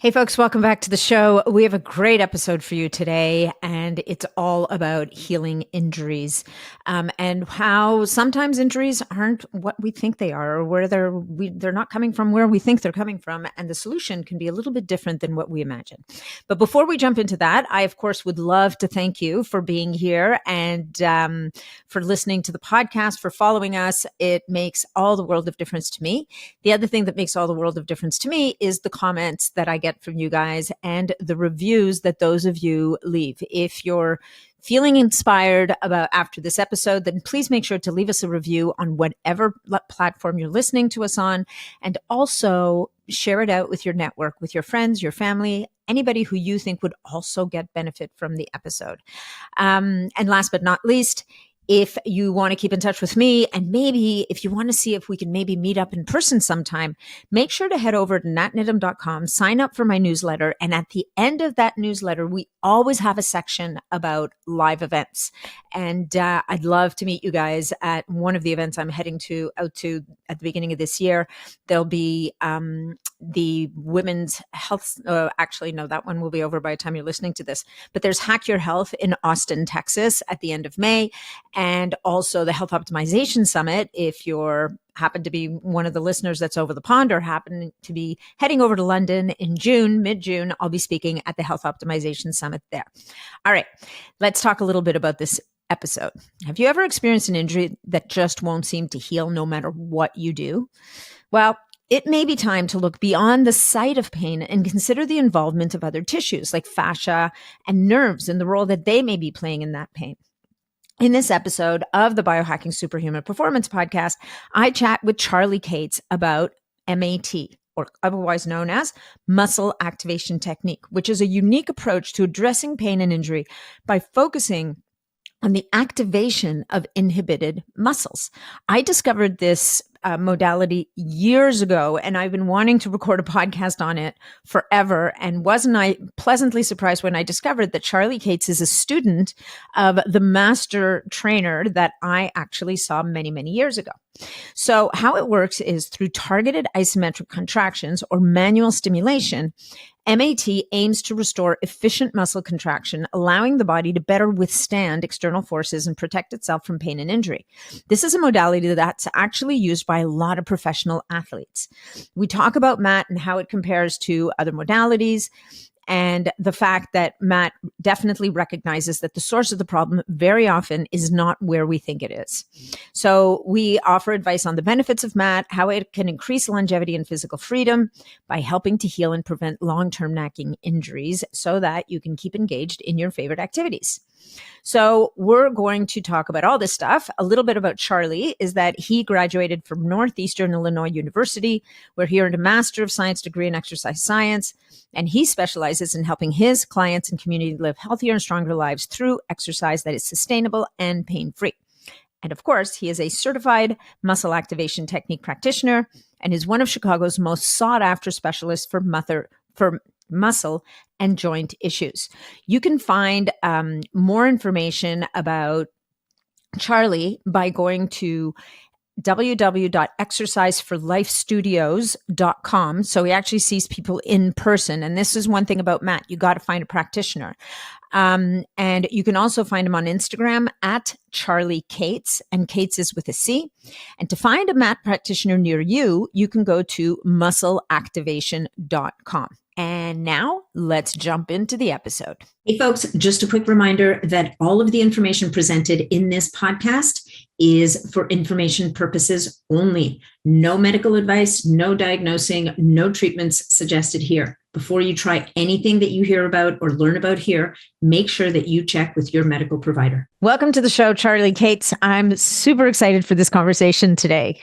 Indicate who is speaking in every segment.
Speaker 1: Hey folks, welcome back to the show. We have a great episode for you today, and it's all about healing injuries and how sometimes injuries aren't what we think they are, or where they're not coming from where we think they're coming from, and the solution can be a little bit different than what we imagine. But before we jump into that, I of course would love to thank you for being here and for listening to the podcast, for following us. It makes all the world of difference to me. The other thing that makes all the world of difference to me is the comments that I get from you guys and the reviews that those of you leave. If you're feeling inspired about after this episode, then please make sure to leave us a review on whatever platform you're listening to us on, and also share it out with your network, with your friends, your family, anybody who you think would also get benefit from the episode. And last but not least, if you want to keep in touch with me, and maybe if you want to see if we can maybe meet up in person sometime, make sure to head over to natnidham.com, sign up for my newsletter. And at the end of that newsletter, we always have a section about live events. And I'd love to meet you guys at one of the events I'm heading out to at the beginning of this year. There'll be the women's health. Actually, no, that one will be over by the time you're listening to this. But there's Hack Your Health in Austin, Texas at the end of May. And also the Health Optimization Summit, if you're happen to be one of the listeners that's over the pond or happen to be heading over to London in June, mid-June, I'll be speaking at the Health Optimization Summit there. All right, let's talk a little bit about this episode. Have you ever experienced an injury that just won't seem to heal no matter what you do? Well, it may be time to look beyond the site of pain and consider the involvement of other tissues like fascia and nerves and the role that they may be playing in that pain. In this episode of the Biohacking Superhuman Performance podcast, I chat with Charlie Cates about MAT, or otherwise known as muscle activation technique, which is a unique approach to addressing pain and injury by focusing on the activation of inhibited muscles. I discovered this modality years ago, and I've been wanting to record a podcast on it forever. And wasn't I pleasantly surprised when I discovered that Charlie Cates is a student of the master trainer that I actually saw many, many years ago. So how it works is through targeted isometric contractions or manual stimulation. MAT aims to restore efficient muscle contraction, allowing the body to better withstand external forces and protect itself from pain and injury. This is a modality that's actually used by a lot of professional athletes. We talk about MAT and how it compares to other modalities, and the fact that MAT definitely recognizes that the source of the problem very often is not where we think it is. So we offer advice on the benefits of MAT, how it can increase longevity and physical freedom by helping to heal and prevent long-term nagging injuries so that you can keep engaged in your favorite activities. So we're going to talk about all this stuff. A little bit about Charlie is that he graduated from Northeastern Illinois University, where he earned a Master of Science degree in exercise science, and he specializes in helping his clients and community live healthier and stronger lives through exercise that is sustainable and pain-free. And of course, he is a certified muscle activation technique practitioner and is one of Chicago's most sought-after specialists for muscle and joint issues. You can find more information about Charlie by going to www.exerciseforlifestudios.com. So he actually sees people in person. And this is one thing about Matt. You got to find a practitioner. And you can also find him on Instagram at Charlie Cates, and Cates is with a C. And to find a Matt practitioner near you, you can go to muscleactivation.com. And now let's jump into the episode. Hey folks, just a quick reminder that all of the information presented in this podcast is for information purposes only. No medical advice, no diagnosing, no treatments suggested here. Before you try anything that you hear about or learn about here, make sure that you check with your medical provider. Welcome to the show, Charlie Cates. I'm super excited for this conversation today.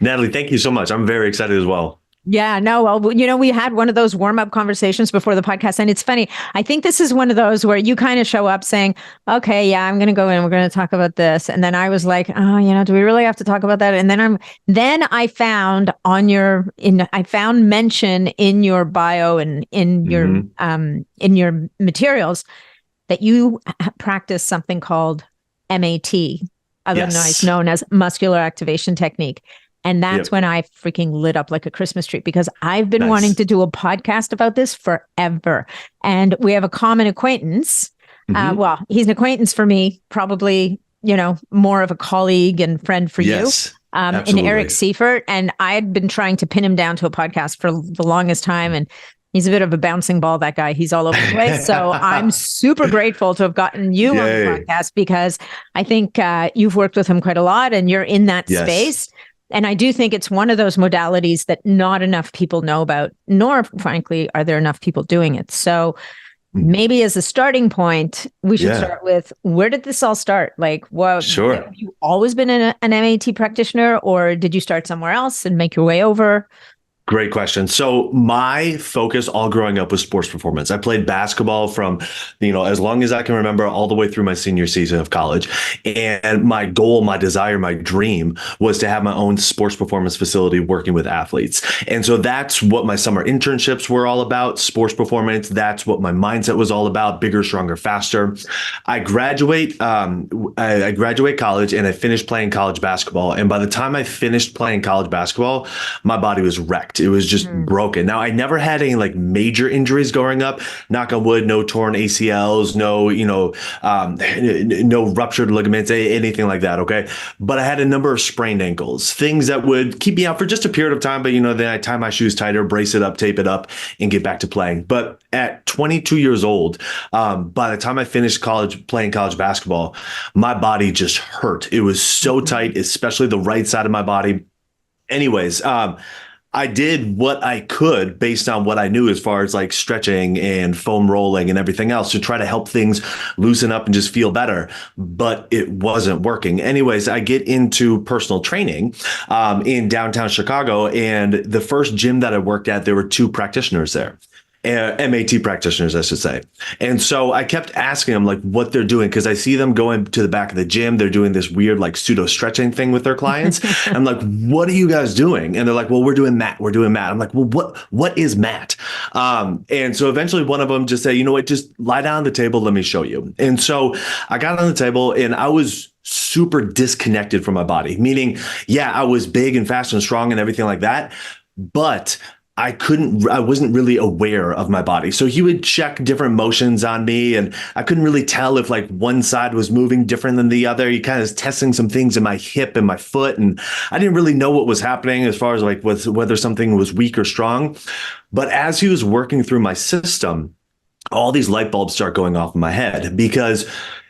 Speaker 2: Natalie, thank you so much. I'm very excited as well.
Speaker 1: Yeah, no, well, we had one of those warm-up conversations before the podcast. And it's funny. I think this is one of those where you kind of show up saying, okay, yeah, I'm going to go in. We're going to talk about this. And then I was like, oh, do we really have to talk about that? And then I found I found mention in your bio and in your materials that you practice something called MAT, otherwise known as muscular activation technique. And that's
Speaker 2: Yep.
Speaker 1: when I freaking lit up like a Christmas tree, because I've been wanting
Speaker 2: Nice.
Speaker 1: to do a podcast about this forever. And we have a common acquaintance.
Speaker 2: Mhm.
Speaker 1: Well, he's an acquaintance for me, probably, more of a colleague and friend for you.
Speaker 2: Yes,
Speaker 1: In Eric
Speaker 2: absolutely.
Speaker 1: Seifert. And I had been trying to pin him down to a podcast for the longest time. And he's a bit of a bouncing ball, that guy. He's all over the place. So I'm super grateful to have gotten you on the
Speaker 2: Yay.
Speaker 1: podcast, because I think you've worked with him quite a lot and you're in that
Speaker 2: Yes.
Speaker 1: space. And I do think it's one of those modalities that not enough people know about, nor, frankly, are there enough people doing it. So maybe as a starting point, we should start with, where did this all start? Like,
Speaker 2: Sure.
Speaker 1: have you always been an MAT practitioner, or did you start somewhere else and make your way over?
Speaker 2: Great question. So my focus all growing up was sports performance. I played basketball from, as long as I can remember, all the way through my senior season of college. And my goal, my desire, my dream was to have my own sports performance facility working with athletes. And so that's what my summer internships were all about, sports performance. That's what my mindset was all about, bigger, stronger, faster. I graduate college and I finished playing college basketball. And by the time I finished playing college basketball, my body was wrecked. It was just broken. Now, I never had any like major injuries growing up. Knock on wood, no torn ACLs, no ruptured ligaments, anything like that. Okay. But I had a number of sprained ankles, things that would keep me out for just a period of time. But, then I tie my shoes tighter, brace it up, tape it up, and get back to playing. But at 22 years old, by the time I finished playing college basketball, my body just hurt. It was so tight, especially the right side of my body. Anyways, I did what I could based on what I knew as far as like stretching and foam rolling and everything else to try to help things loosen up and just feel better, but it wasn't working. Anyways, I get into personal training in downtown Chicago, and the first gym that I worked at, there were 2 practitioners there. MAT practitioners, I should say. And so I kept asking them like what they're doing, because I see them going to the back of the gym. They're doing this weird like pseudo stretching thing with their clients. I'm like, what are you guys doing? And they're like, well, we're doing mat. We're doing mat. I'm like, well, what is mat? And so eventually one of them just said, you know what, just lie down on the table. Let me show you. And so I got on the table and I was super disconnected from my body, meaning, yeah, I was big and fast and strong and everything like that, but I wasn't really aware of my body. So he would check different motions on me, and I couldn't really tell if like one side was moving different than the other. He kind of was testing some things in my hip and my foot, and I didn't really know what was happening as far as like whether something was weak or strong. But as he was working through my system, all these light bulbs start going off in my head, because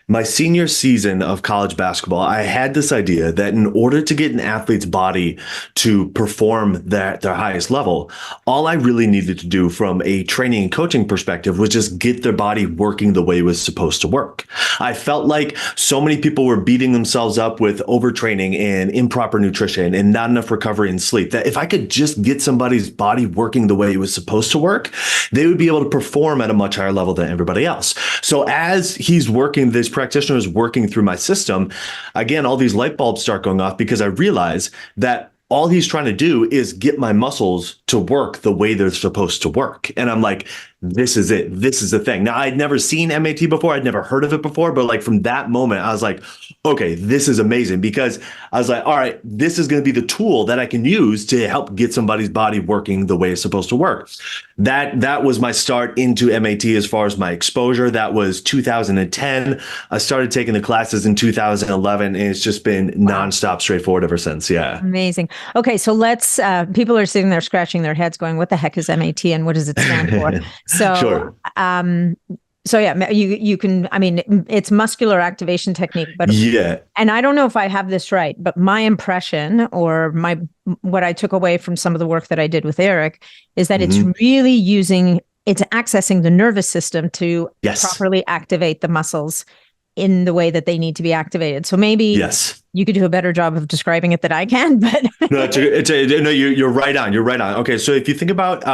Speaker 2: my senior season of college basketball, I had this idea that in order to get an athlete's body to perform at their highest level, all I really needed to do from a training and coaching perspective was just get their body working the way it was supposed to work. I felt like so many people were beating themselves up with overtraining and improper nutrition and not enough recovery and sleep, that if I could just get somebody's body working the way it was supposed to work, they would be able to perform at a much higher level than everybody else. So as he's working, this practitioner is working through my system, again, all these light bulbs start going off, because I realize that all he's trying to do is get my muscles to work the way they're supposed to work. And I'm like, this is it. This is the thing. Now, I'd never seen MAT before. I'd never heard of it before. But like from that moment, I was like, okay, this is amazing, because I was like, all right, this is going to be the tool that I can use to help get somebody's body working the way it's supposed to work. That was my start into MAT as far as my exposure. That was 2010. I started taking the classes in 2011, and it's just been nonstop, straightforward ever since. Yeah.
Speaker 1: Amazing. Okay, so let's, people are sitting there scratching their heads going, what the heck is MAT and what does it stand for? So,
Speaker 2: Sure.
Speaker 1: So yeah, you can, I mean, it's muscular activation technique, but
Speaker 2: Yeah.
Speaker 1: and I don't know if I have this right, but my impression or what I took away from some of the work that I did with Eric is that it's really it's accessing the nervous system to properly activate the muscles in the way that they need to be activated. So maybe you could do a better job of describing it than I can, but
Speaker 2: no, you're right on. You're right on. Okay. So if you think about,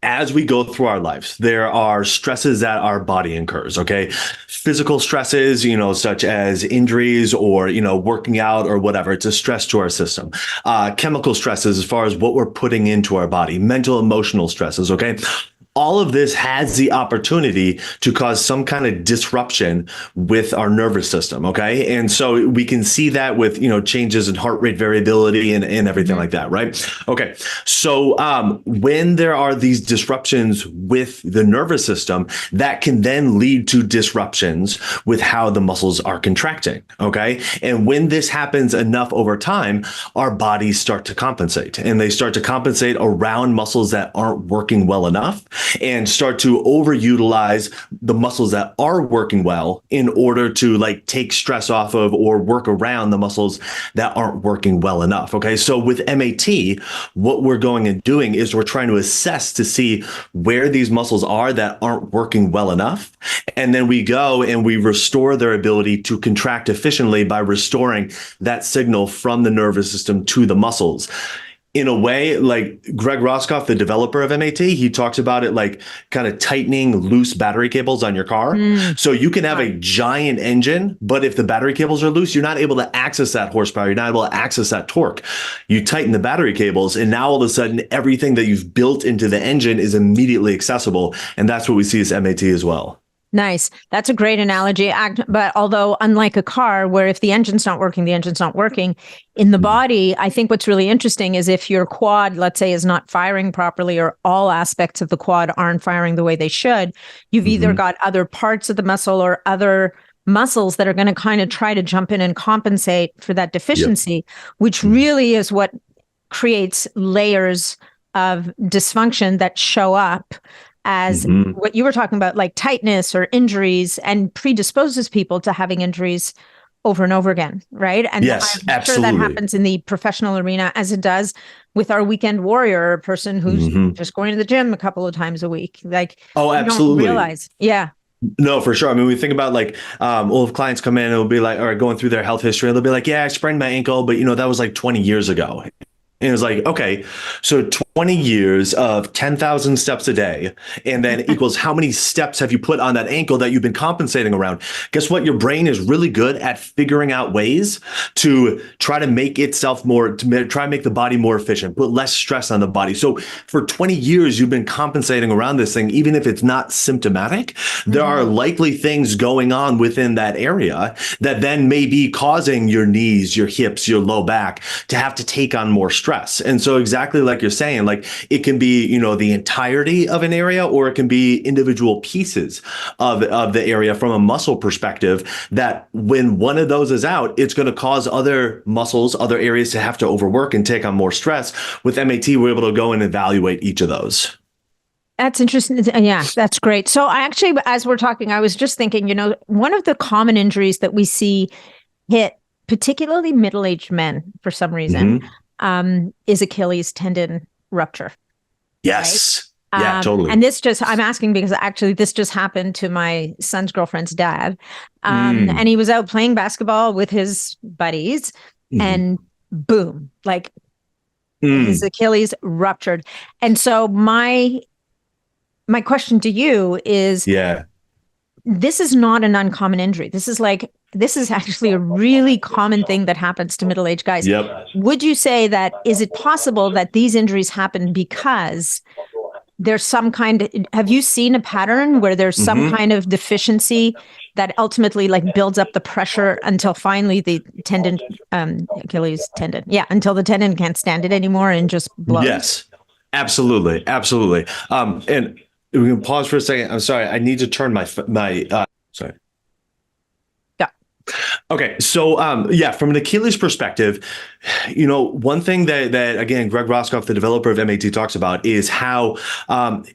Speaker 2: as we go through our lives, there are stresses that our body incurs, okay? Physical stresses, such as injuries or, working out or whatever. It's a stress to our system. Chemical stresses as far as what we're putting into our body, mental, emotional stresses, okay? all of this has the opportunity to cause some kind of disruption with our nervous system. Okay. And so we can see that with, changes in heart rate variability and everything like that. Right. Okay. So when there are these disruptions with the nervous system, that can then lead to disruptions with how the muscles are contracting. Okay. And when this happens enough over time, our bodies start to compensate, and they start to compensate around muscles that aren't working well enough, and start to overutilize the muscles that are working well in order to take stress off of or work around the muscles that aren't working well enough. Okay. So with MAT, what we're going and doing is we're trying to assess to see where these muscles are that aren't working well enough. And then we go and we restore their ability to contract efficiently by restoring that signal from the nervous system to the muscles. In a way, like Greg Roscoff, the developer of MAT, he talks about it like kind of tightening loose battery cables on your car. So you can have a giant engine, but if the battery cables are loose, you're not able to access that horsepower. You're not able to access that torque. You tighten the battery cables, and now all of a sudden, everything that you've built into the engine is immediately accessible. And that's what we see as MAT as well.
Speaker 1: Nice. That's a great analogy. But although unlike a car where if the engine's not working, the engine's not working, in the body, I think what's really interesting is if your quad, let's say, is not firing properly, or all aspects of the quad aren't firing the way they should, you've either got other parts of the muscle or other muscles that are going to kind of try to jump in and compensate for that deficiency, which really is what creates layers of dysfunction that show up as what you were talking about, like tightness or injuries, and predisposes people to having injuries over and over again, right? And
Speaker 2: yes,
Speaker 1: I'm sure that happens in the professional arena as it does with our weekend warrior, a person who's just going to the gym a couple of times a week. Like,
Speaker 2: oh, absolutely.
Speaker 1: You don't realize. Yeah.
Speaker 2: No, for sure. I mean, we think about if clients come in and it'll be like, or going through their health history, and they'll be like, yeah, I sprained my ankle, but that was like 20 years ago. And it was like, okay, so 20 years of 10,000 steps a day, and then equals how many steps have you put on that ankle that you've been compensating around? Guess what? Your brain is really good at figuring out ways to try to make itself try to make the body more efficient, put less stress on the body. So for 20 years, you've been compensating around this thing, even if it's not symptomatic. There are likely things going on within that area that then may be causing your knees, your hips, your low back to have to take on more stress. And so exactly like you're saying, like it can be, the entirety of an area, or it can be individual pieces of the area from a muscle perspective, that when one of those is out, it's going to cause other muscles, other areas to have to overwork and take on more stress. With MAT, we're able to go and evaluate each of those.
Speaker 1: That's interesting. Yeah, that's great. So I actually, as we're talking, I was just thinking, one of the common injuries that we see hit particularly middle-aged men for some reason is Achilles tendon rupture.
Speaker 2: Yes.
Speaker 1: Right?
Speaker 2: Yeah, totally.
Speaker 1: And I'm asking because actually this just happened to my son's girlfriend's dad. And he was out playing basketball with his buddies and boom, his Achilles ruptured. And so my question to you is, this is not an uncommon injury. This is actually a really common thing that happens to middle-aged guys.
Speaker 2: Yep.
Speaker 1: Would you say that, is it possible that these injuries happen because there's some have you seen a pattern where there's some kind of deficiency that ultimately builds up the pressure until finally the tendon, Achilles tendon, until the tendon can't stand it anymore and just blows?
Speaker 2: Yes, absolutely. Absolutely. And we can pause for a second. I'm sorry. I need to turn my sorry.
Speaker 1: Yeah.
Speaker 2: Okay. So, from an Achilles perspective, one thing that again, Greg Roscoff, the developer of MAT, talks about is how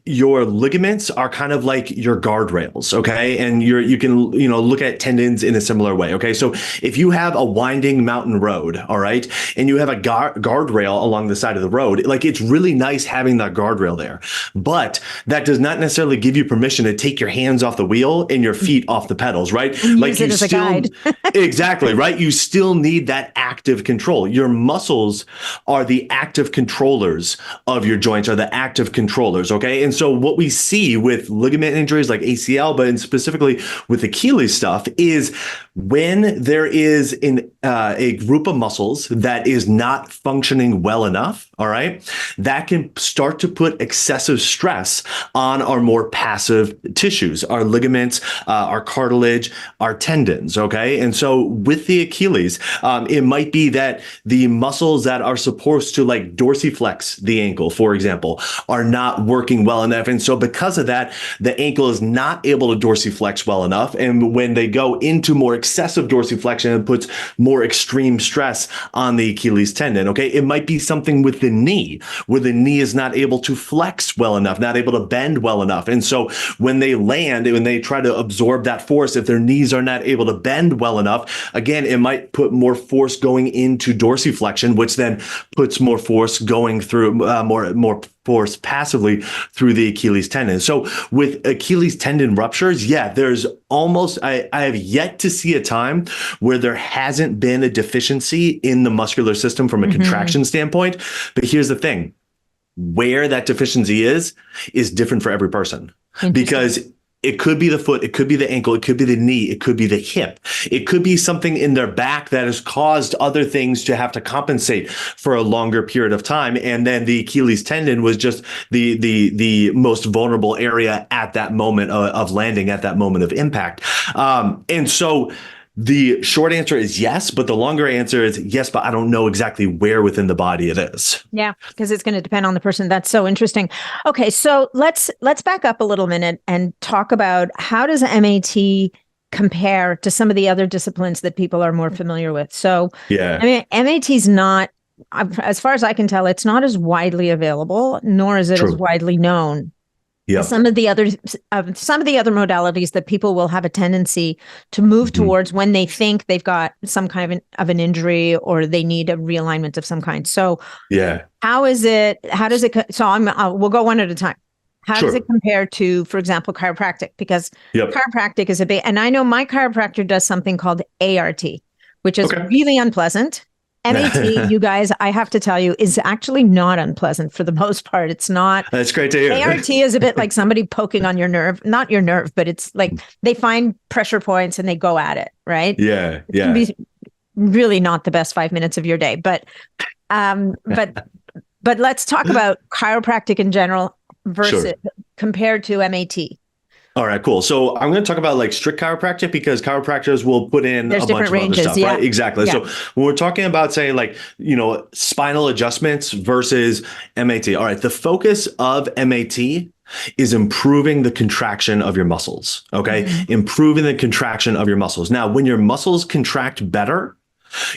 Speaker 2: your ligaments are kind of like your guardrails. Okay. And you can, look at tendons in a similar way. Okay. So if you have a winding mountain road, all right, and you have a guardrail along the side of the road, it's really nice having that guardrail there, but that does not necessarily give you permission to take your hands off the wheel and your feet off the pedals, right?
Speaker 1: Use it as a guide.
Speaker 2: Exactly, right? You still need that active control. Your muscles are the active controllers of your joints, are the active controllers, okay? And so what we see with ligament injuries like ACL, but specifically with Achilles stuff, is When there is a group of muscles that is not functioning well enough, all right, that can start to put excessive stress on our more passive tissues, our ligaments, our cartilage, our tendons, okay? And so with the Achilles, it might be that the muscles that are supposed to like dorsiflex the ankle, for example, are not working well enough. And so because of that, the ankle is not able to dorsiflex well enough. And when they go into more excessive dorsiflexion, it puts more extreme stress on the Achilles tendon. Okay. It might be something with the knee where the knee is not able to flex well enough, not able to bend well enough. And so when they land, when they try to absorb that force, if their knees are not able to bend well enough, again, it might put more force going into dorsiflexion, which then puts more force going through more force passively through the Achilles tendon. So with Achilles tendon ruptures, yeah, there's almost, I have yet to see a time where there hasn't been a deficiency in the muscular system from a contraction standpoint. But here's the thing, where that deficiency is different for every person, because it could be the foot, it could be the ankle, it could be the knee, it could be the hip. It could be something in their back that has caused other things to have to compensate for a longer period of time. And then the Achilles tendon was just the most vulnerable area at that moment of landing, at that moment of impact. And so the short answer is yes, but the longer answer is yes, but I don't know exactly where within the body it is.
Speaker 1: Yeah, because it's going to depend on the person. That's so interesting. Okay, so let's back up a little minute and talk about how does MAT compare to some of the other disciplines that people are more familiar with. So,
Speaker 2: yeah,
Speaker 1: I mean, MAT is not, as far as I can tell, it's not as widely available, nor is it as widely known. Yep. Some of the other modalities that people will have a tendency to move towards when they think they've got some kind of an injury or they need a realignment of some kind. So, yeah, how does it? So we'll go one at a time. How does it compare to, for example, chiropractic? Because chiropractic is a big, and I know my chiropractor does something called ART, which is really unpleasant. MAT, you guys, I have to tell you, is actually not unpleasant for the most part. It's not.
Speaker 2: That's great to hear.
Speaker 1: ART is a bit like somebody poking on your nerve, not your nerve, but it's like they find pressure points and they go at it, right?
Speaker 2: Yeah,
Speaker 1: it can be really not the best 5 minutes of your day, but let's talk about chiropractic in general versus compared to MAT.
Speaker 2: All right, cool. So I'm going to talk about like strict chiropractic because chiropractors will put in a bunch of other stuff, right? Exactly. Yeah. So when we're talking about, say, like, spinal adjustments versus MAT, all right, the focus of MAT is improving the contraction of your muscles, okay? Improving the contraction of your muscles. Now, when your muscles contract better,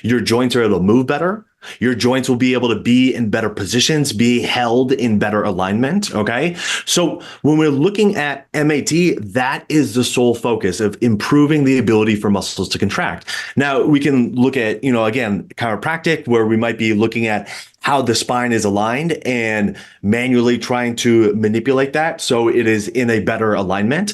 Speaker 2: your joints are able to move better. Your joints will be able to be in better positions, be held in better alignment. Okay. So when we're looking at MAT, that is the sole focus of improving the ability for muscles to contract. Now we can look at, again, chiropractic, where we might be looking at how the spine is aligned and manually trying to manipulate that so it is in a better alignment.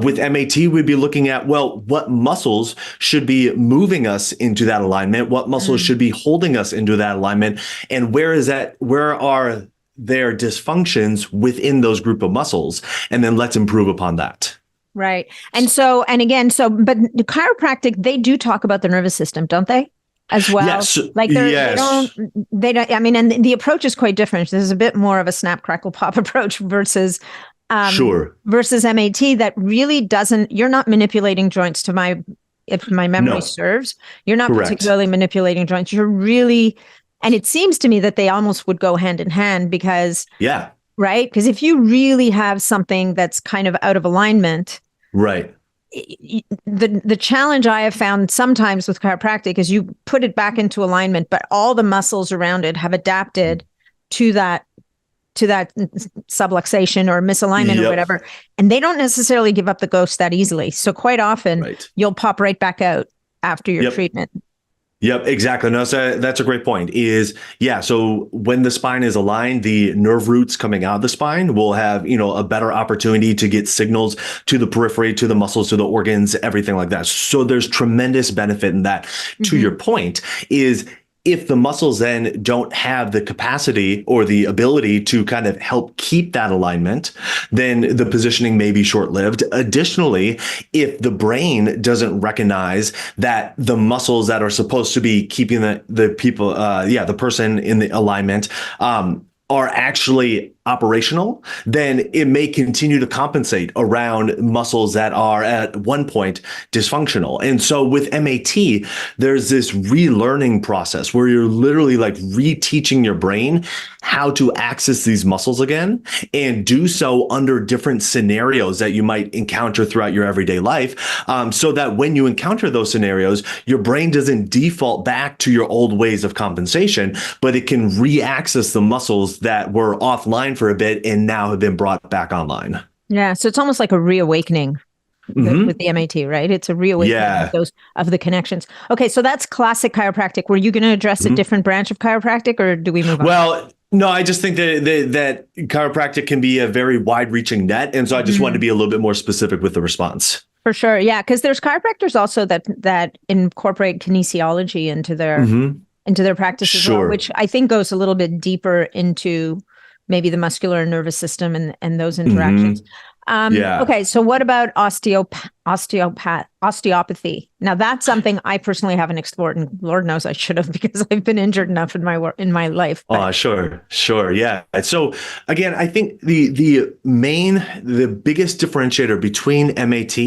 Speaker 2: With MAT, we'd be looking at, well, what muscles should be moving us into that alignment? What muscles should be holding us into that alignment? And where are there dysfunctions within those group of muscles? And then let's improve upon that.
Speaker 1: Right. And but the chiropractic, they do talk about the nervous system, don't they? As well.
Speaker 2: Yes.
Speaker 1: Like they don't, I mean, and the approach is quite different. There's a bit more of a snap, crackle, pop approach versus MAT that really doesn't, you're not manipulating joints if my memory serves, you're not particularly manipulating joints. You're really, and it seems to me that they almost would go hand in hand because, right? Because if you really have something that's kind of out of alignment, right? The challenge I have found sometimes with chiropractic is you put it back into alignment, but all the muscles around it have adapted to that subluxation or misalignment or whatever, and they don't necessarily give up the ghost that easily. So quite often you'll pop right back out after your treatment.
Speaker 2: Yep, exactly. No, so that's a great point. So when the spine is aligned, the nerve roots coming out of the spine will have, a better opportunity to get signals to the periphery, to the muscles, to the organs, everything like that. So there's tremendous benefit in that. To your point is if the muscles then don't have the capacity or the ability to kind of help keep that alignment, then the positioning may be short-lived. Additionally, if the brain doesn't recognize that the muscles that are supposed to be keeping the person in the alignment, are actually operational, then it may continue to compensate around muscles that are at one point dysfunctional. And so with MAT, there's this relearning process where you're literally like reteaching your brain how to access these muscles again and do so under different scenarios that you might encounter throughout your everyday life. So that when you encounter those scenarios, your brain doesn't default back to your old ways of compensation, but it can re-access the muscles that were offline for a bit and now have been brought back online.
Speaker 1: Yeah. So it's almost like a reawakening with the MAT, right? It's a reawakening of the connections. Okay. So that's classic chiropractic. Were you going to address a different branch of chiropractic, or do we move on?
Speaker 2: Well, no, I just think that chiropractic can be a very wide-reaching net. And so I just wanted to be a little bit more specific with the response.
Speaker 1: For sure. Yeah. Because there's chiropractors also that incorporate kinesiology into their practice as well, which I think goes a little bit deeper into maybe the muscular and nervous system and those interactions. Okay, so what about osteopathy? Now that's something I personally haven't explored, and Lord knows I should have, because I've been injured enough in my life. But.
Speaker 2: Sure, yeah. So again, I think the biggest differentiator between MAT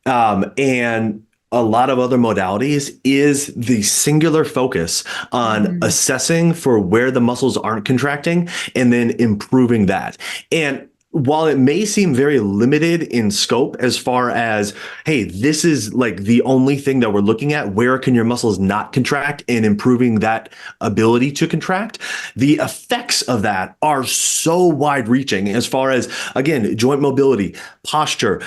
Speaker 2: and a lot of other modalities is the singular focus on assessing for where the muscles aren't contracting and then improving that. And while it may seem very limited in scope as far as, hey, this is like the only thing that we're looking at, where can your muscles not contract, and improving that ability to contract, the effects of that are so wide reaching as far as, again, joint mobility, posture,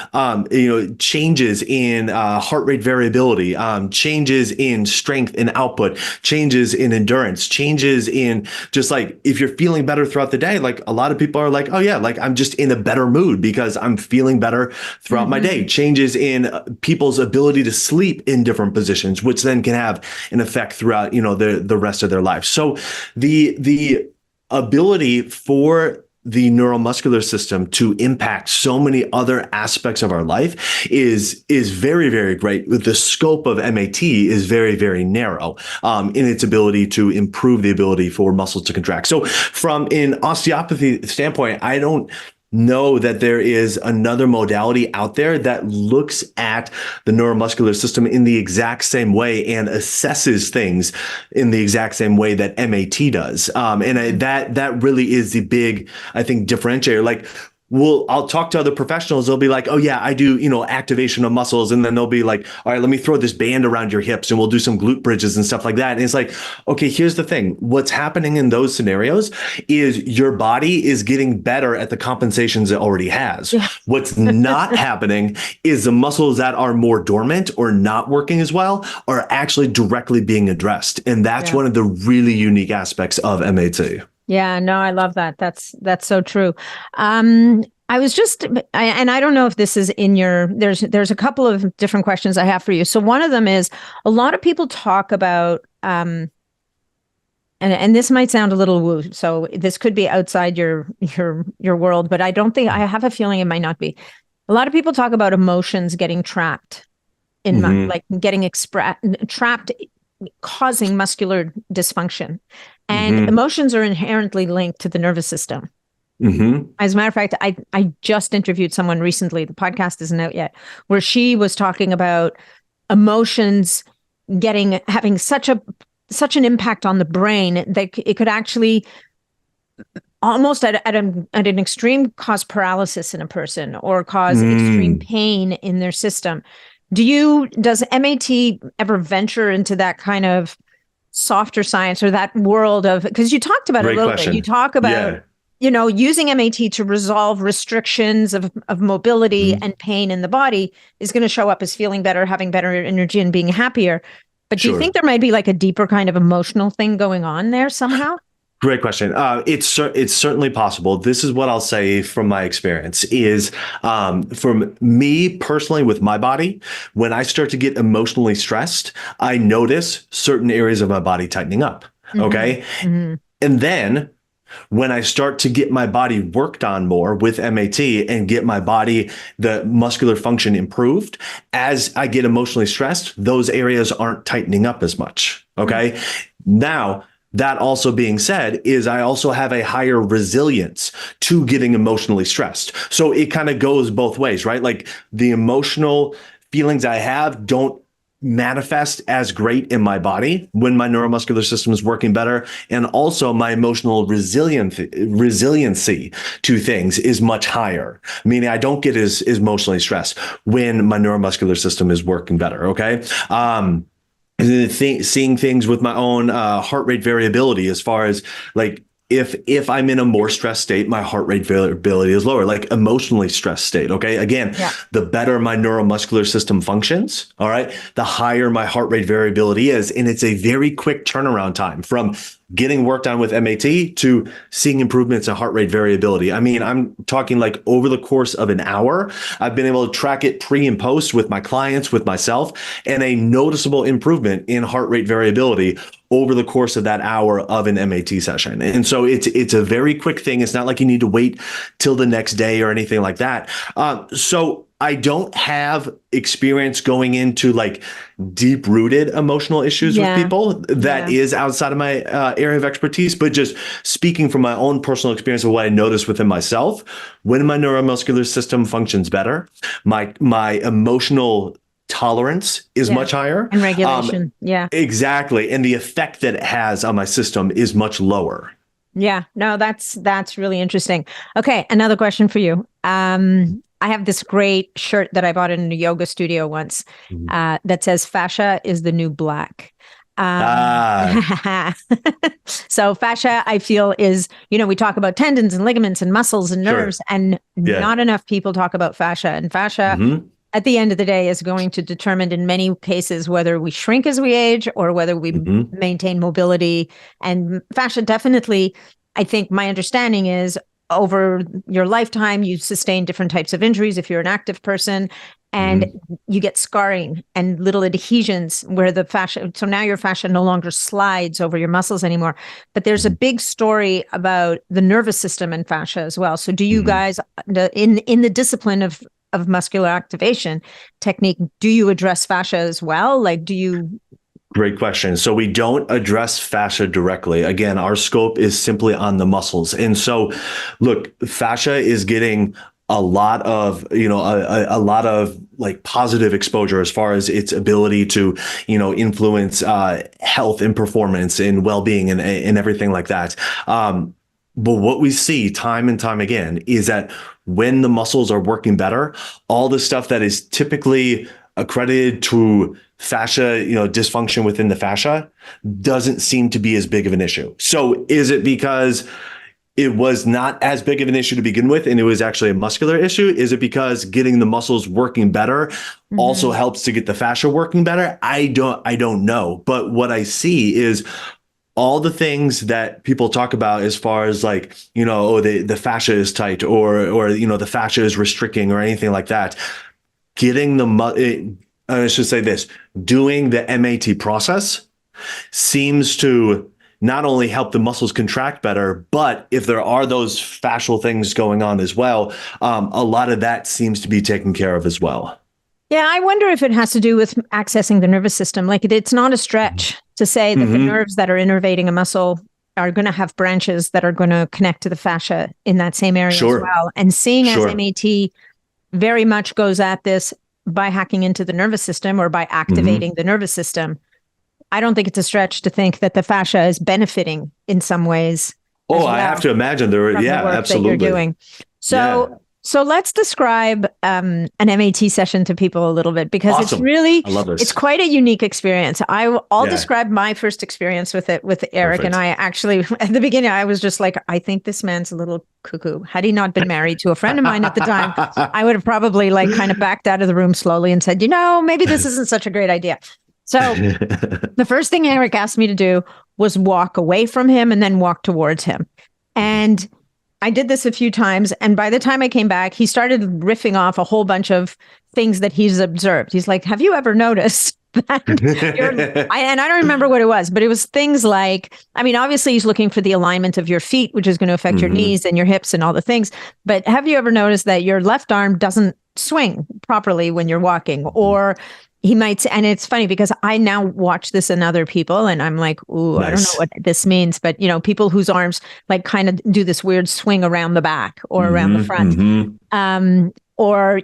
Speaker 2: changes in heart rate variability, changes in strength and output, changes in endurance, changes in just like, if you're feeling better throughout the day, like a lot of people are like, oh yeah, like I'm just in a better mood because I'm feeling better throughout my day. Changes in people's ability to sleep in different positions, which then can have an effect throughout, the rest of their life. So the ability for the neuromuscular system to impact so many other aspects of our life is very, very great. The scope of MAT is very, very narrow in its ability to improve the ability for muscles to contract. So from an osteopathy standpoint, I don't know that there is another modality out there that looks at the neuromuscular system in the exact same way and assesses things in the exact same way that MAT does. That really is the big, I think, differentiator. Like, I'll talk to other professionals. They'll be like, oh yeah, I do, activation of muscles. And then they'll be like, all right, let me throw this band around your hips and we'll do some glute bridges and stuff like that. And it's like, okay, here's the thing. What's happening in those scenarios is your body is getting better at the compensations it already has. Yeah. What's not happening is the muscles that are more dormant or not working as well are actually directly being addressed. And that's one of the really unique aspects of MAT.
Speaker 1: Yeah, no, I love that. That's so true. I was and I don't know if this is in there's a couple of different questions I have for you. So one of them is, a lot of people talk about, and this might sound a little woo, so this could be outside your world, but I have a feeling it might not be. A lot of people talk about emotions getting trapped in like getting trapped, causing muscular dysfunction. And emotions are inherently linked to the nervous system. As a matter of fact, I just interviewed someone recently, the podcast isn't out yet, where she was talking about emotions having such an impact on the brain that it could actually almost at an extreme cause paralysis in a person or cause extreme pain in their system. Does MAT ever venture into that kind of softer science or that world of, because you talked about it a little bit. You talk about, using MAT to resolve restrictions of mobility and pain in the body is going to show up as feeling better, having better energy, and being happier. But do you think there might be like a deeper kind of emotional thing going on there somehow?
Speaker 2: Great question. It's certainly possible. This is what I'll say from my experience is from me personally with my body, when I start to get emotionally stressed, I notice certain areas of my body tightening up. Okay.
Speaker 1: Mm-hmm.
Speaker 2: And then when I start to get my body worked on more with MAT and get my body, the muscular function improved, as I get emotionally stressed, those areas aren't tightening up as much. Okay. Mm-hmm. Now, that also being said, is I also have a higher resilience to getting emotionally stressed. So it kind of goes both ways, right? Like the emotional feelings I have don't manifest as great in my body when my neuromuscular system is working better. And also my emotional resiliency to things is much higher, meaning I don't get as emotionally stressed when my neuromuscular system is working better. Okay. Seeing things with my own heart rate variability, as far as like if I'm in a more stressed state, my heart rate variability is lower, like emotionally stressed state. Okay. Again, the better my neuromuscular system functions, all right, the higher my heart rate variability is. And it's a very quick turnaround time from getting worked on with MAT to seeing improvements in heart rate variability. I mean, I'm talking like over the course of an hour, I've been able to track it pre and post with my clients, with myself, and a noticeable improvement in heart rate variability over the course of that hour of an MAT session. And so it's a very quick thing. It's not like you need to wait till the next day or anything like that. So I don't have experience going into like deep rooted emotional issues with people. That is outside of my area of expertise, but just speaking from my own personal experience of what I noticed within myself, when my neuromuscular system functions better, my emotional tolerance is much higher.
Speaker 1: And regulation.
Speaker 2: Exactly. And the effect that it has on my system is much lower.
Speaker 1: Yeah, no, that's really interesting. Okay. Another question for you. I have this great shirt that I bought in a yoga studio once that says fascia is the new black. So fascia, I feel, is, we talk about tendons and ligaments and muscles and nerves, and not enough people talk about fascia. And fascia, at the end of the day, is going to determine in many cases whether we shrink as we age or whether we maintain mobility. And fascia definitely, I think my understanding is, over your lifetime, you sustain different types of injuries if you're an active person, and you get scarring and little adhesions where the fascia, so now your fascia no longer slides over your muscles anymore. But there's a big story about the nervous system and fascia as well. So do you guys, in the discipline of muscular activation technique, do you address fascia as well? Like, do you...
Speaker 2: Great question. So we don't address fascia directly. Again, our scope is simply on the muscles. And so, look, fascia is getting a lot of, a lot of like positive exposure as far as its ability to, influence health and performance and well-being and everything like that. But what we see time and time again is that when the muscles are working better, all the stuff that is typically accredited to fascia, dysfunction within the fascia doesn't seem to be as big of an issue. So is it because it was not as big of an issue to begin with and it was actually a muscular issue? Is it because getting the muscles working better also helps to get the fascia working better? I don't know. But what I see is all the things that people talk about as far as like, the fascia is tight or the fascia is restricting or anything like that. I should say this, doing the MAT process seems to not only help the muscles contract better, but if there are those fascial things going on as well, a lot of that seems to be taken care of as well.
Speaker 1: Yeah, I wonder if it has to do with accessing the nervous system. Like it's not a stretch to say that the nerves that are innervating a muscle are going to have branches that are going to connect to the fascia in that same area as well. And seeing as MAT very much goes at this by hacking into the nervous system or by activating the nervous system, I don't think it's a stretch to think that the fascia is benefiting in some ways.
Speaker 2: Oh, I have to imagine there. Yeah,
Speaker 1: the work
Speaker 2: absolutely.
Speaker 1: That you're doing. So let's describe an MAT session to people a little bit, because it's really, I love this. It's quite a unique experience. I'll describe my first experience with it with Eric. Perfect. And I actually, at the beginning, I was just like, I think this man's a little cuckoo. Had he not been married to a friend of mine at the time, I would have probably kind of backed out of the room slowly and said, maybe this isn't such a great idea. So the first thing Eric asked me to do was walk away from him and then walk towards him. And I did this a few times. And by the time I came back, he started riffing off a whole bunch of things that he's observed. He's like, have you ever noticed that and I don't remember what it was, but it was things like, I mean, obviously he's looking for the alignment of your feet, which is going to affect your knees and your hips and all the things. But have you ever noticed that your left arm doesn't swing properly when you're walking? Or he might, and it's funny because I now watch this in other people and I'm like, ooh, nice. I don't know what this means, but people whose arms like kind of do this weird swing around the back or around the front. Or,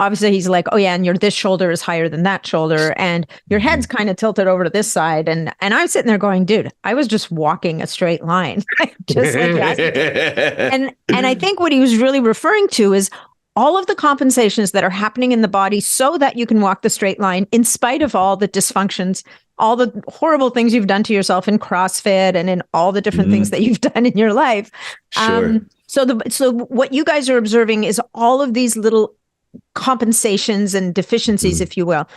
Speaker 1: obviously he's like, oh yeah, and this shoulder is higher than that shoulder and your head's kind of tilted over to this side. And I'm sitting there going, dude, I was just walking a straight line. Just like and I think what he was really referring to is all of the compensations that are happening in the body so that you can walk the straight line in spite of all the dysfunctions, all the horrible things you've done to yourself in CrossFit and in all the different things that you've done in your life.
Speaker 2: Sure.
Speaker 1: So what you guys are observing is all of these little compensations and deficiencies, if you will.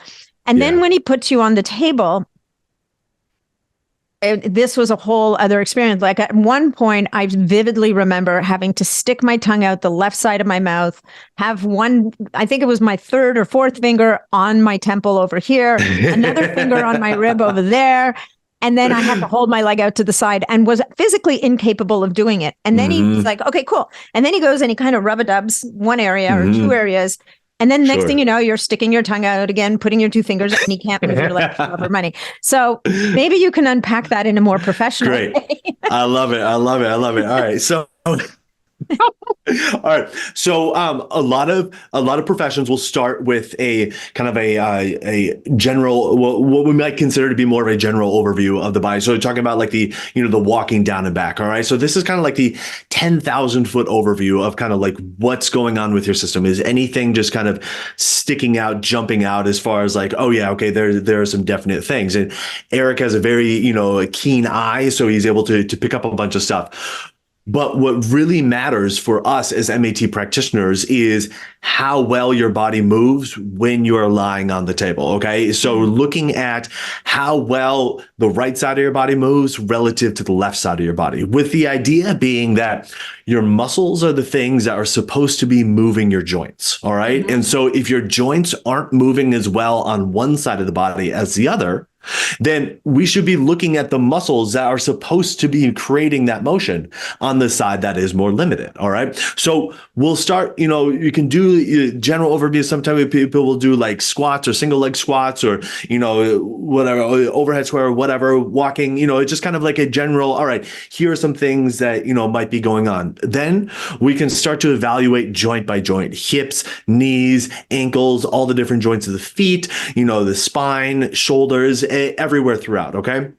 Speaker 1: And then when he puts you on the table, this was a whole other experience. Like at one point, I vividly remember having to stick my tongue out the left side of my mouth, have one, I think it was my third or fourth finger on my temple over here, another finger on my rib over there. And then I had to hold my leg out to the side and was physically incapable of doing it. And then he's like, okay, cool. And then he goes and he kind of rub-a-dubs one area or two areas. And then next thing you know, you're sticking your tongue out again, putting your two fingers, and you can't move your leg for money. So maybe you can unpack that in a more professional way.
Speaker 2: I love it. All right. So all right. So a lot of professions will start with a kind of a general, what we might consider to be more of a general overview of the body. So talking about like the walking down and back. All right. So this is kind of like the 10,000 foot overview of kind of like what's going on with your system. Is anything just kind of sticking out, jumping out as far as like, oh yeah, okay, there are some definite things. And Eric has a very, a keen eye. So he's able to pick up a bunch of stuff. But what really matters for us as MAT practitioners is how well your body moves when you're lying on the table, okay? So looking at how well the right side of your body moves relative to the left side of your body, with the idea being that your muscles are the things that are supposed to be moving your joints, all right? And so if your joints aren't moving as well on one side of the body as the other, then we should be looking at the muscles that are supposed to be creating that motion on the side that is more limited. All right. So we'll start, you can do general overview. Sometimes people will do like squats or single leg squats or, whatever, overhead squat or whatever, walking, it's just kind of like a general, all right, here are some things that, might be going on. Then we can start to evaluate joint by joint, hips, knees, ankles, all the different joints of the feet, the spine, shoulders, everywhere throughout. Okay.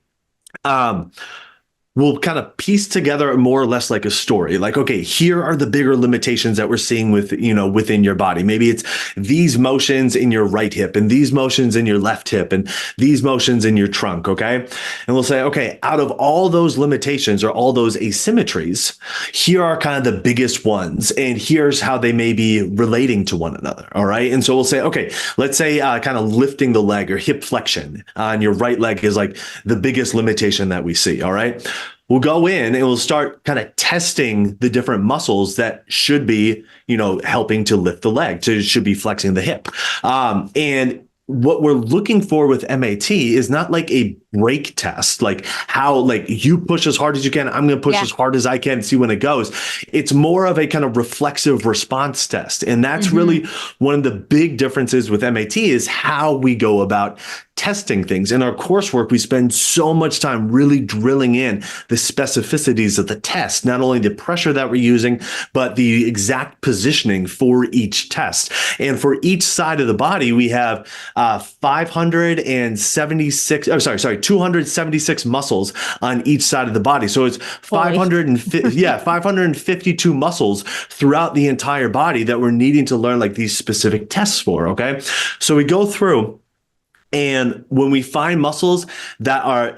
Speaker 2: We'll kind of piece together more or less like a story. Like, okay, here are the bigger limitations that we're seeing within your body. Maybe it's these motions in your right hip and these motions in your left hip and these motions in your trunk. Okay. And we'll say, okay, out of all those limitations or all those asymmetries, here are kind of the biggest ones. And here's how they may be relating to one another. All right. And so we'll say, okay, let's say kind of lifting the leg or hip flexion on your right leg is like the biggest limitation that we see. All right. We'll go in and we'll start kind of testing the different muscles that should be, helping to lift the leg, should be flexing the hip. And what we're looking for with MAT is not like a break test, like how like you push as hard as you can, I'm going to push as hard as I can, see when it goes. It's more of a kind of reflexive response test. And that's really one of the big differences with MAT is how we go about testing things. In our coursework, we spend so much time really drilling in the specificities of the test, not only the pressure that we're using, but the exact positioning for each test. And for each side of the body, we have 276 muscles on each side of the body. So it's 552 muscles throughout the entire body that we're needing to learn like these specific tests for. Okay. So we go through, and when we find muscles that are,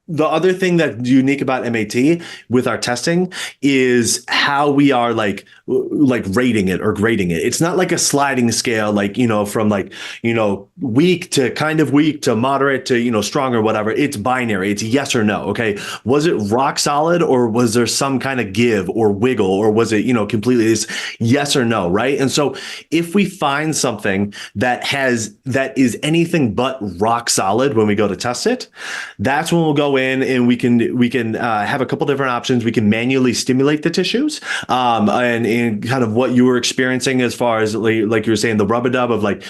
Speaker 2: the other thing that's unique about MAT with our testing is how we are like rating it or grading it. It's not like a sliding scale, like, from like, weak to kind of weak to moderate to, strong or whatever. It's binary. It's yes or no. Okay. Was it rock solid, or was there some kind of give or wiggle, or was it, completely is yes or no? Right. And so if we find something that is anything but rock solid when we go to test it, that's when we'll go in and we can have a couple different options. We can manually stimulate the tissues, and kind of what you were experiencing as far as like you were saying, the rub a dub of like,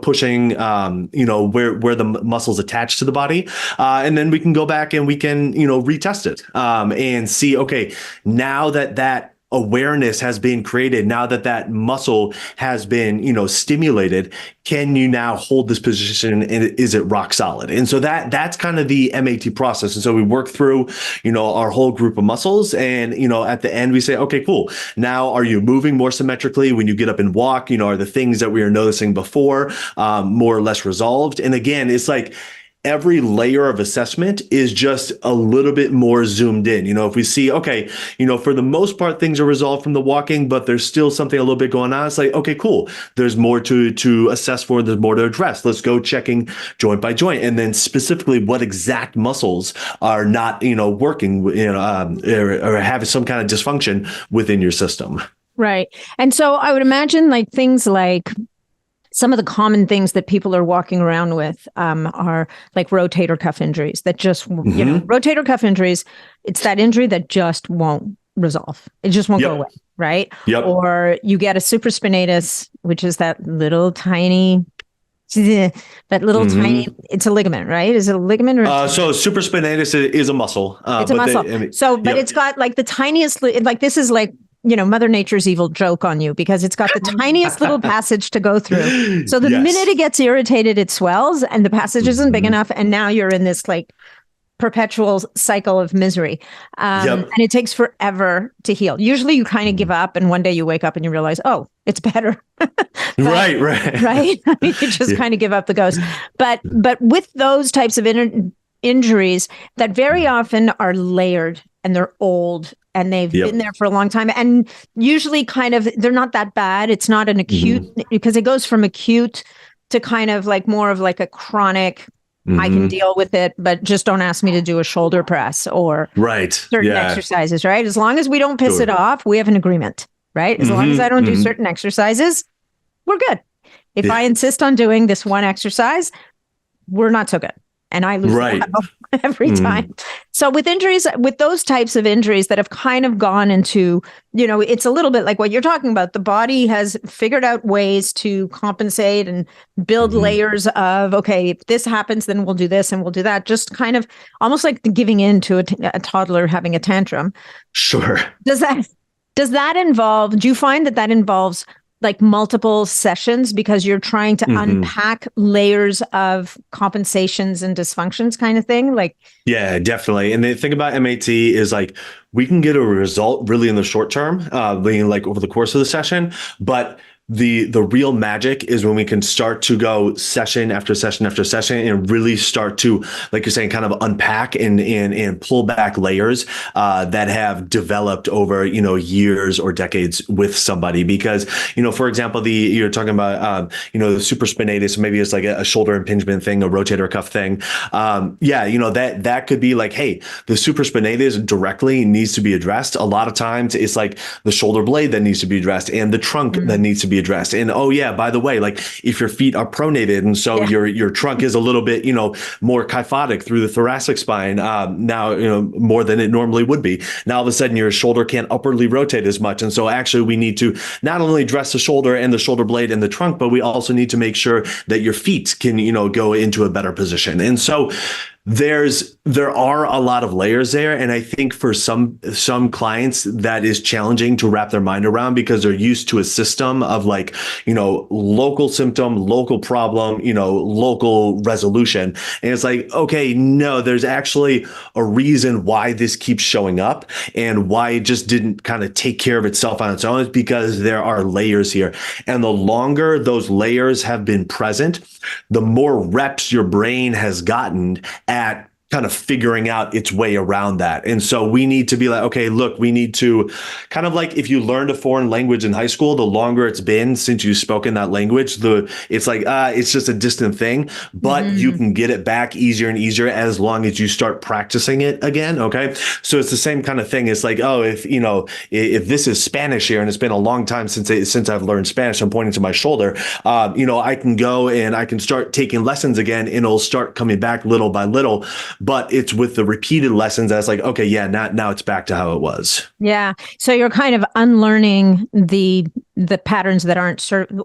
Speaker 2: pushing, where the muscles attach to the body. And then we can go back and we can, retest it, and see, okay, now that awareness has been created, now that muscle has been, stimulated, can you now hold this position, and is it rock solid? And so that's kind of the MAT process. And so we work through, our whole group of muscles, and, at the end we say, okay, cool. Now, are you moving more symmetrically when you get up and walk? Are the things that we were noticing before, more or less resolved? And again, it's like, every layer of assessment is just a little bit more zoomed in. If we see, okay, for the most part, things are resolved from the walking, but there's still something a little bit going on. It's like, okay, cool. There's more to assess for. There's more to address. Let's go checking joint by joint. And then specifically what exact muscles are not, working, or have some kind of dysfunction within your system.
Speaker 1: Right. And so I would imagine like things like some of the common things that people are walking around with are like rotator cuff injuries that just, rotator cuff injuries, it's that injury that just won't resolve. It just won't go away, right?
Speaker 2: Yep.
Speaker 1: Or you get a supraspinatus, which is that little tiny, tiny, it's a ligament, right? Is it a ligament? Or
Speaker 2: so supraspinatus is a muscle.
Speaker 1: It's a muscle. But it's got like the tiniest, like this is like, Mother Nature's evil joke on you, because it's got the tiniest little passage to go through. So the minute it gets irritated, it swells, and the passage isn't big enough. And now you're in this like perpetual cycle of misery. And it takes forever to heal. Usually you kind of give up, and one day you wake up and you realize, oh, it's better.
Speaker 2: Right.
Speaker 1: Right. I mean, you just kind of give up the ghost. But with those types of injuries that very often are layered, and they're old, and they've been there for a long time, and usually kind of, they're not that bad. It's not an acute, because it goes from acute to kind of like more of like a chronic, I can deal with it, but just don't ask me to do a shoulder press or certain exercises, right? As long as we don't piss it off, we have an agreement, right? As long as I don't do certain exercises, we're good. If I insist on doing this one exercise, we're not so good. And I lose the battle every time. So with injuries, with those types of injuries that have kind of gone into, it's a little bit like what you're talking about. The body has figured out ways to compensate and build layers of, okay, if this happens, then we'll do this and we'll do that. Just kind of almost like giving in to a toddler having a tantrum.
Speaker 2: Sure.
Speaker 1: Does that involve, do you find that involves like multiple sessions because you're trying to unpack layers of compensations and dysfunctions kind of thing? Like,
Speaker 2: yeah, definitely. And the thing about MAT is like, we can get a result really in the short term, being like over the course of the session, but the real magic is when we can start to go session after session after session and really start to, like you're saying, kind of unpack and pull back layers that have developed over, years or decades with somebody. Because, for example, you're talking about, the supraspinatus, maybe it's like a shoulder impingement thing, a rotator cuff thing. That could be like, hey, the supraspinatus directly needs to be addressed. A lot of times it's like the shoulder blade that needs to be addressed and the trunk that needs to be addressed. And by the way, like if your feet are pronated and so your trunk is a little bit, more kyphotic through the thoracic spine, now, more than it normally would be. Now all of a sudden your shoulder can't upwardly rotate as much. And so actually we need to not only address the shoulder and the shoulder blade and the trunk, but we also need to make sure that your feet can, go into a better position. And so there are a lot of layers there. And I think for some clients that is challenging to wrap their mind around because they're used to a system of like, local symptom, local problem, local resolution. And it's like, okay, no, there's actually a reason why this keeps showing up and why it just didn't kind of take care of itself on its own, is because there are layers here. And the longer those layers have been present, the more reps your brain has gotten at kind of figuring out its way around that. And so we need to be like, okay, look, we need to kind of like if you learned a foreign language in high school, the longer it's been since you've spoken that language, it's like, it's just a distant thing, but you can get it back easier and easier as long as you start practicing it again. Okay. So it's the same kind of thing. It's like, oh, if this is Spanish here and it's been a long time since I've learned Spanish, I'm pointing to my shoulder, I can go and I can start taking lessons again and it'll start coming back little by little. But it's with the repeated lessons that's like, okay, yeah, now it's back to how it was.
Speaker 1: Yeah. So you're kind of unlearning the patterns that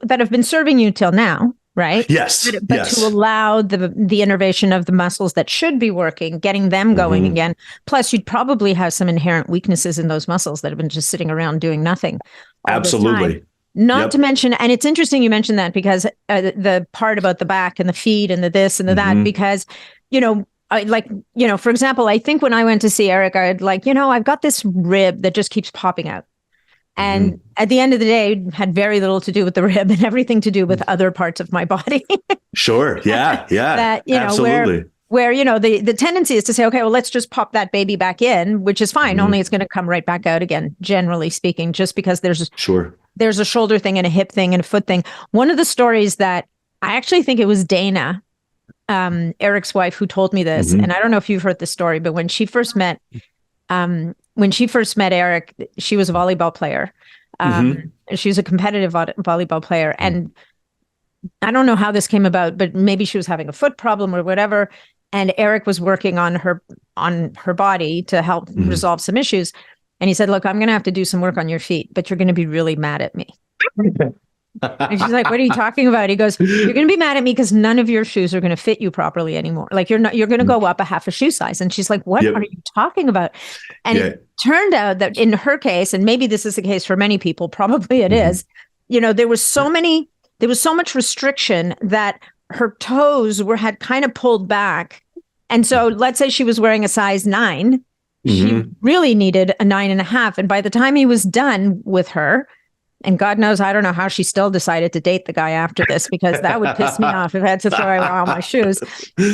Speaker 1: that have been serving you till now, right?
Speaker 2: Yes.
Speaker 1: But
Speaker 2: yes.
Speaker 1: to allow the innervation of the muscles that should be working, getting them going again. Plus, you'd probably have some inherent weaknesses in those muscles that have been just sitting around doing nothing.
Speaker 2: Absolutely.
Speaker 1: Not to mention, and it's interesting you mentioned that because the part about the back and the feet and the this and the that, because, for example, I think when I went to see Eric, I'd like, I've got this rib that just keeps popping out. And at the end of the day, it had very little to do with the rib and everything to do with other parts of my body.
Speaker 2: Sure. Yeah. Yeah.
Speaker 1: That,
Speaker 2: absolutely.
Speaker 1: Where the tendency is to say, okay, well, let's just pop that baby back in, which is fine. Only it's going to come right back out again, generally speaking, just because there's a shoulder thing and a hip thing and a foot thing. One of the stories that I actually think it was Dana, Eric's wife, who told me this, and I don't know if you've heard this story, but when she first met Eric, she was a volleyball player. She was a competitive volleyball player, and I don't know how this came about, but maybe she was having a foot problem or whatever. And Eric was working on her body to help resolve some issues. And he said, look, I'm going to have to do some work on your feet, but you're going to be really mad at me. And she's like, what are you talking about? He goes, you're going to be mad at me because none of your shoes are going to fit you properly anymore. Like you're going to go up a half a shoe size. And she's like, what are you talking about? And it turned out that in her case, and maybe this is the case for many people, probably it is, there was so much restriction that her toes had kind of pulled back. And so let's say she was wearing a size 9. She really needed a 9.5. And by the time he was done with her, and God knows, I don't know how she still decided to date the guy after this, because that would piss me off if I had to throw away all my shoes.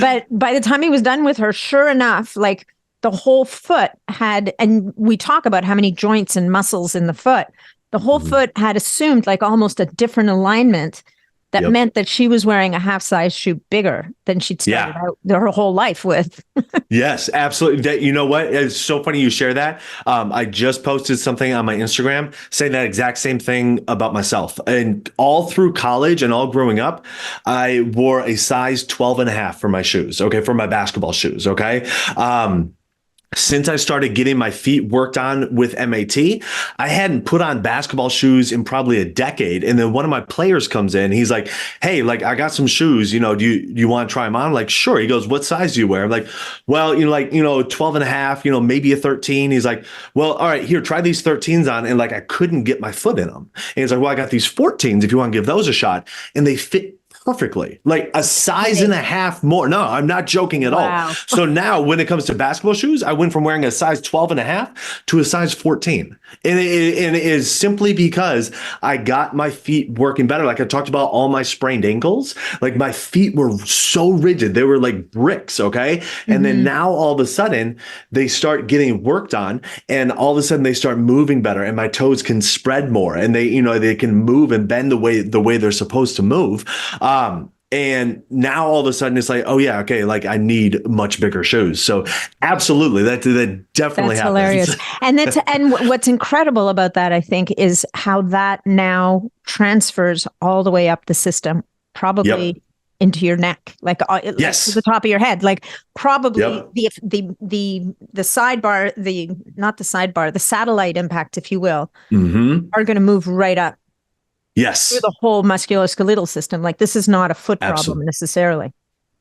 Speaker 1: But by the time he was done with her, sure enough, like the whole foot had, and we talk about how many joints and muscles in the foot, the whole foot had assumed like almost a different alignment that meant that she was wearing a half size shoe bigger than she'd started out her whole life with. Yes, absolutely. You know what? It's so funny you share that. I just posted something on my Instagram saying that exact same thing about myself. And all through college and all growing up, I wore a size 12.5 for my shoes. Okay. For my basketball shoes. Okay. Since I started getting my feet worked on with MAT, I hadn't put on basketball shoes in probably a decade. And then one of my players comes in, he's like, hey, like I got some shoes, do you want to try them on? I'm like, sure. He goes, what size do you wear? I'm like, well, 12.5, maybe a 13. He's like, well, all right, here, try these 13s on. And like, I couldn't get my foot in them. And he's like, well, I got these 14s if you want to give those a shot. And they fit perfectly, like a size and a half more. No, I'm not joking at all. So now when it comes to basketball shoes, I went from wearing a size 12.5 to a size 14. And it is simply because I got my feet working better. Like I talked about all my sprained ankles, like my feet were so rigid. They were like bricks. Okay. And then now all of a sudden they start getting worked on, and all of a sudden they start moving better, and my toes can spread more, and they can move and bend the way they're supposed to move. And now all of a sudden it's like, oh yeah, okay, like I need much bigger shoes. So absolutely, that definitely happens. Hilarious. And what's incredible about that, I think, is how that now transfers all the way up the system, probably into your neck, like to the top of your head, like probably the sidebar, not the sidebar, the satellite impact, if you will, are going to move right up. Yes. Through the whole musculoskeletal system. Like this is not a foot problem necessarily.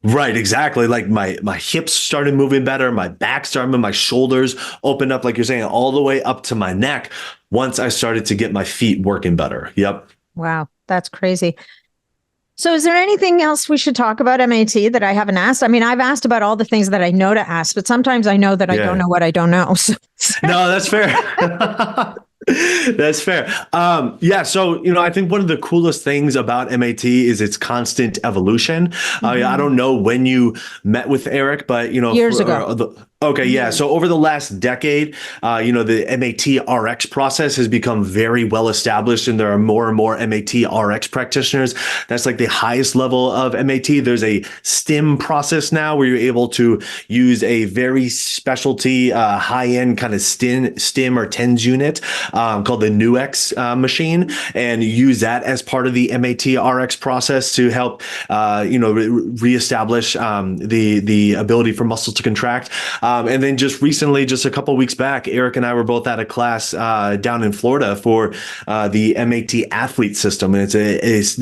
Speaker 1: Right, exactly. Like my hips started moving better, my back started moving, my shoulders opened up, like you're saying, all the way up to my neck once I started to get my feet working better. Yep. Wow, that's crazy. So is there anything else we should talk about MAT that I haven't asked? I mean, I've asked about all the things that I know to ask, but sometimes I know that I don't know what I don't know. So. No, that's fair.
Speaker 2: That's fair. Yeah. So, I think one of the coolest things about MAT is its constant evolution. I
Speaker 1: Mhm.
Speaker 2: don't know when you met with Eric, but,
Speaker 1: Years ago.
Speaker 2: okay. Yeah.
Speaker 1: Years.
Speaker 2: So over the last decade, the MAT RX process has become very well established, and there are more and more MAT RX practitioners. That's like the highest level of MAT. There's a STIM process now where you're able to use a very specialty, high-end kind of STIM or TENS unit called the NUX machine, and use that as part of the MAT RX process to help, reestablish the ability for muscles to contract. And then just recently, just a couple of weeks back, Eric and I were both at a class down in Florida for the MAT athlete system, and it's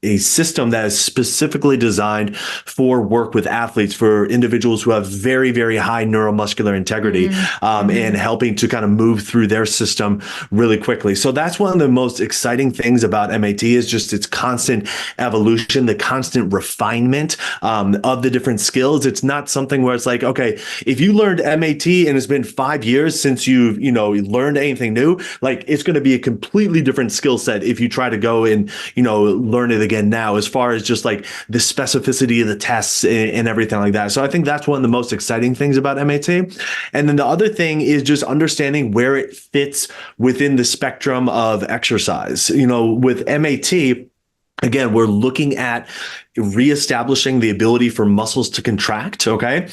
Speaker 2: a system that is specifically designed for work with athletes, for individuals who have very, very high neuromuscular integrity, and helping to kind of move through their system really quickly. So that's one of the most exciting things about MAT, is just its constant evolution, the constant refinement of the different skills. It's not something where it's like, okay, if you learned MAT and it's been 5 years since you've, learned anything new, like it's going to be a completely different skill set if you try to go and, learn it again now, as far as just like the specificity of the tests and everything like that. So I think that's one of the most exciting things about MAT. And then the other thing is just understanding where it fits within the spectrum of exercise. With MAT, again, we're looking at reestablishing the ability for muscles to contract, okay?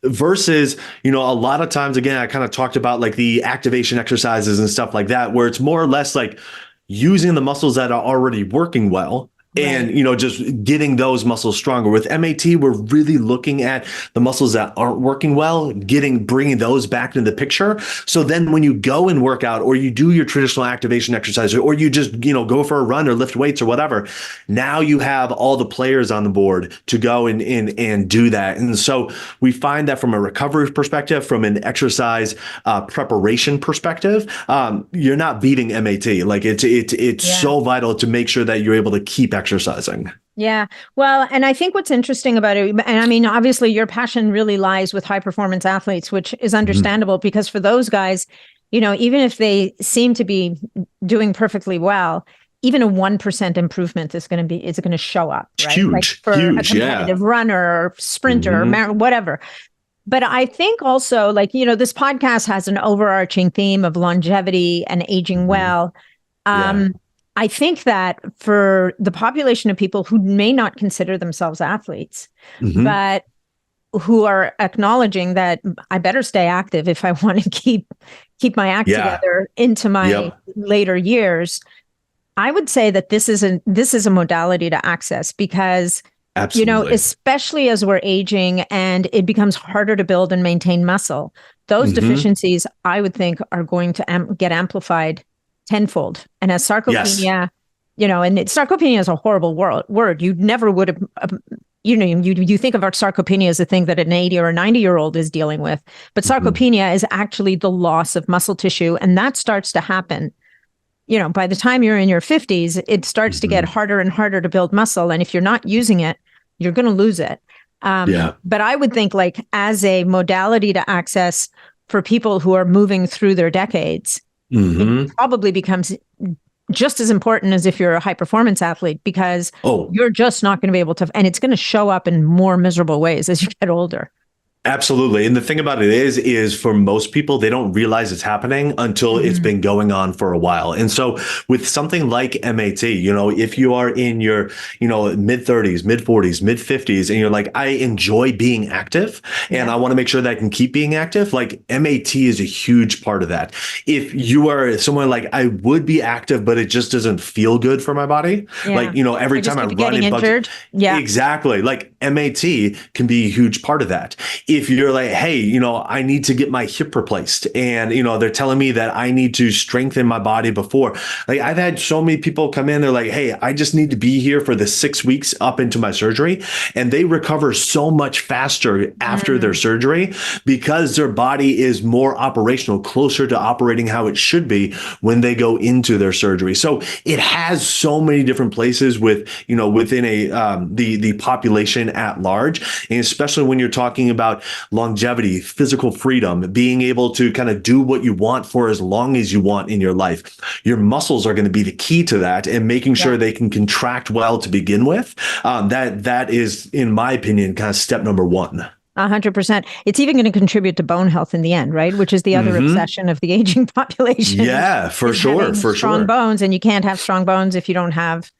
Speaker 2: Versus, a lot of times, again, I kind of talked about like the activation exercises and stuff like that, where it's more or less like using the muscles that are already working well. And,
Speaker 1: Right.
Speaker 2: just getting those muscles stronger. With MAT, we're really looking at the muscles that aren't working well, bringing those back into the picture. So then when you go and work out, or you do your traditional activation exercise, or you just, go for a run or lift weights or whatever, now you have all the players on the board to go and do that. And so we find that from a recovery perspective, from an exercise preparation perspective, you're not beating MAT. Like it's
Speaker 1: Yeah.
Speaker 2: so vital to make sure that you're able to keep exercising.
Speaker 1: Yeah. Well, and I think what's interesting about it, and I mean, obviously your passion really lies with high performance athletes, which is
Speaker 2: Mhm.
Speaker 1: understandable because for those guys, even if they seem to be doing perfectly well, even a 1% improvement is going to show up, right? Like
Speaker 2: Huge,
Speaker 1: for a
Speaker 2: huge, yeah.
Speaker 1: competitive runner or sprinter or
Speaker 2: Hmm.
Speaker 1: whatever. But I think also, like, this podcast has an overarching theme of longevity and aging
Speaker 2: Hmm.
Speaker 1: well.
Speaker 2: Yeah.
Speaker 1: Um, I think that for the population of people who may not consider themselves athletes,
Speaker 2: Hmm.
Speaker 1: but who are acknowledging that I better stay active if I want to keep my act
Speaker 2: Yeah.
Speaker 1: together into my
Speaker 2: Yep.
Speaker 1: later years, I would say that this is a modality to access because
Speaker 2: Absolutely.
Speaker 1: especially as we're aging and it becomes harder to build and maintain muscle, those
Speaker 2: Hmm.
Speaker 1: deficiencies, I would think, are going to get amplified tenfold. And as
Speaker 2: Yes.
Speaker 1: sarcopenia, and sarcopenia is a horrible word. You never would have, you think of our sarcopenia as a thing that an 80 or a 90-year-old is dealing with. But
Speaker 2: Hmm.
Speaker 1: sarcopenia is actually the loss of muscle tissue. And that starts to happen by the time you're in your 50s, it starts to get
Speaker 2: Hmm.
Speaker 1: harder and harder to build muscle. And if you're not using it, you're going to lose it.
Speaker 2: Yeah.
Speaker 1: But I would think, like, as a modality to access for people who are moving through their decades, it
Speaker 2: Hmm.
Speaker 1: probably becomes just as important as if you're a high performance athlete, because
Speaker 2: Oh,
Speaker 1: you're just not going to be able to, and it's going to show up in more miserable ways as you get older.
Speaker 2: absolutely. And the thing about it is for most people, they don't realize it's happening until it's
Speaker 1: Mhm.
Speaker 2: been going on for a while. And so with something like MAT, if you are in your, mid 30s, mid 40s, mid 50s, and you're like, I enjoy being active and
Speaker 1: Yeah.
Speaker 2: I want to make sure that I can keep being active, like MAT is a huge part of that. If you are someone like, I would be active, but it just doesn't feel good for my body.
Speaker 1: Yeah.
Speaker 2: Like, every
Speaker 1: I just
Speaker 2: time I
Speaker 1: keep
Speaker 2: run,
Speaker 1: getting
Speaker 2: it bugs.
Speaker 1: injured. Yeah.
Speaker 2: Exactly. Like MAT can be a huge part of that. If you're like, hey, I need to get my hip replaced, and they're telling me that I need to strengthen my body before. Like I've had so many people come in, they're like, hey, I just need to be here for the 6 weeks up into my surgery, and they recover so much faster after their
Speaker 1: Mm.
Speaker 2: surgery because their body is more operational, closer to operating how it should be when they go into their surgery. So it has so many different places within the population at large, and especially when you're talking about longevity, physical freedom, being able to kind of do what you want for as long as you want in your life. Your muscles are going to be the key to that, and making sure they can contract well to begin with. That is, in my opinion, kind of step number one.
Speaker 1: 100%. It's even going to contribute to bone health in the end, right? Which is the other obsession of the aging population.
Speaker 2: Yeah, for sure. For
Speaker 1: strong bones, and you can't have strong bones if you don't have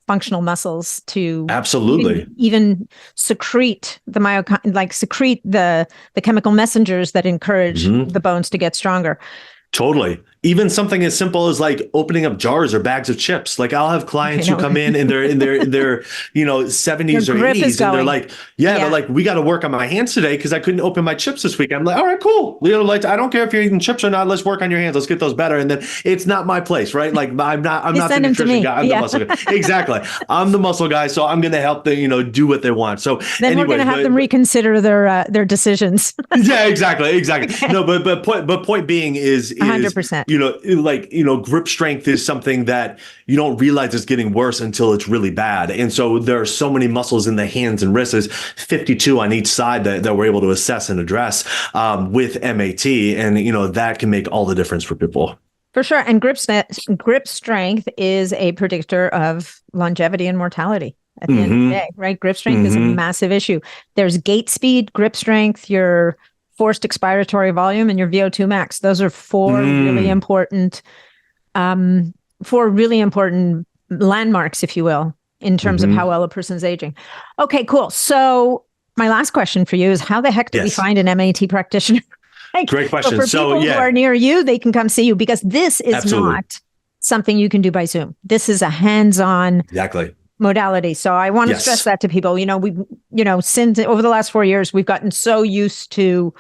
Speaker 1: functional muscles to
Speaker 2: absolutely
Speaker 1: even secrete the chemical messengers that encourage the bones to get stronger.
Speaker 2: Totally. Even something as simple as like opening up jars or bags of chips. Like I'll have clients who come in and they're in their 70s or 80s, and they're like, they're like, we got to work on my hands today because I couldn't open my chips this week. I'm like, all right, cool. Like, I don't care if you're eating chips or not. Let's work on your hands. Let's get those better. And then it's not my place, right? Like I'm not the nutrition guy. I'm the muscle guy. Exactly. I'm the muscle guy. So I'm going to help them, do what they want. So
Speaker 1: then we're going to have them reconsider their decisions.
Speaker 2: Yeah, exactly. Okay. No, but point being is
Speaker 1: 100%.
Speaker 2: Grip strength is something that you don't realize is getting worse until it's really bad. And so there are so many muscles in the hands and wrists, 52 on each side that we're able to assess and address with MAT. And, that can make all the difference for people.
Speaker 1: For sure. And grip strength is a predictor of longevity and mortality at the end of the day, right? Grip strength is a massive issue. There's gait speed, grip strength, your forced expiratory volume, and your VO2 max. Those are four really important landmarks, if you will, in terms of how well a person's aging. Okay, cool. So my last question for you is, how the heck do we find an MAT practitioner?
Speaker 2: Great question.
Speaker 1: For people who are near you, they can come see you, because this is not something you can do by Zoom. This is a hands-on modality. So I want to stress that to people. Since over the last 4 years, we've gotten so used to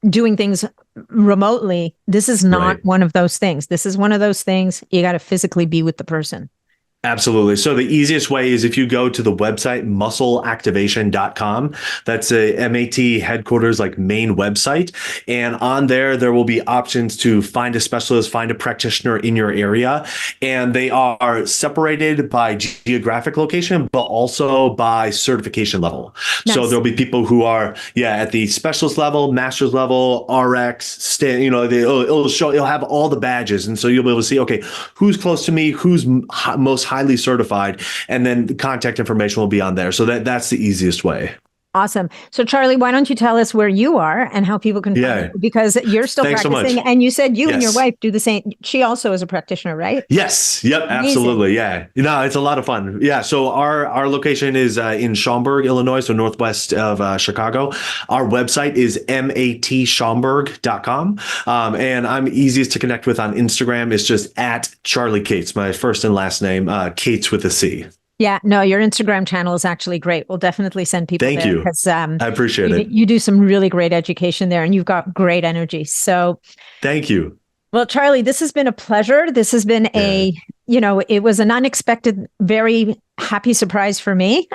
Speaker 1: doing things remotely. This is not one of those things. This is one of those things you got to physically be with the person.
Speaker 2: Absolutely. So the easiest way is if you go to the website, muscleactivation.com. That's a MAT headquarters, main website. And on there will be options to find a specialist, find a practitioner in your area. And they are separated by geographic location, but also by certification level. Nice. So there'll be people who are, at the specialist level, master's level, RX, it'll have all the badges. And so you'll be able to see, okay, who's close to me, who's most highly certified, and then the contact information will be on there. So that's the easiest way.
Speaker 1: Awesome. So Charlie, why don't you tell us where you are and how people can find you? Because you're still practicing, and you said you and your wife do the same. She also is a practitioner, right?
Speaker 2: Yes. Yep. Amazing. Absolutely. Yeah. It's a lot of fun. Yeah. So our location is in Schaumburg, Illinois, so northwest of Chicago. Our website is matschaumburg.com. And I'm easiest to connect with on Instagram. It's just at Charlie Cates, my first and last name, Cates with a C.
Speaker 1: Yeah, no, your Instagram channel is actually great. We'll definitely send people there. Thank you. Because
Speaker 2: I appreciate it.
Speaker 1: You do some really great education there, and you've got great energy. So
Speaker 2: thank you.
Speaker 1: Well, Charlie, this has been a pleasure. This has been it was an unexpected, very happy surprise for me.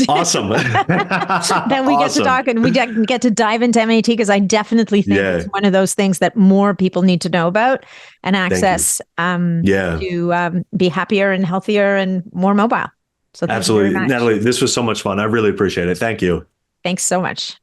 Speaker 2: Awesome.
Speaker 1: Then we get to talk, and we get to dive into MAT, because I definitely think it's one of those things that more people need to know about and access to be happier and healthier and more mobile. So
Speaker 2: absolutely, Natalie, this was so much fun. I really appreciate it. Thank you.
Speaker 1: Thanks so much.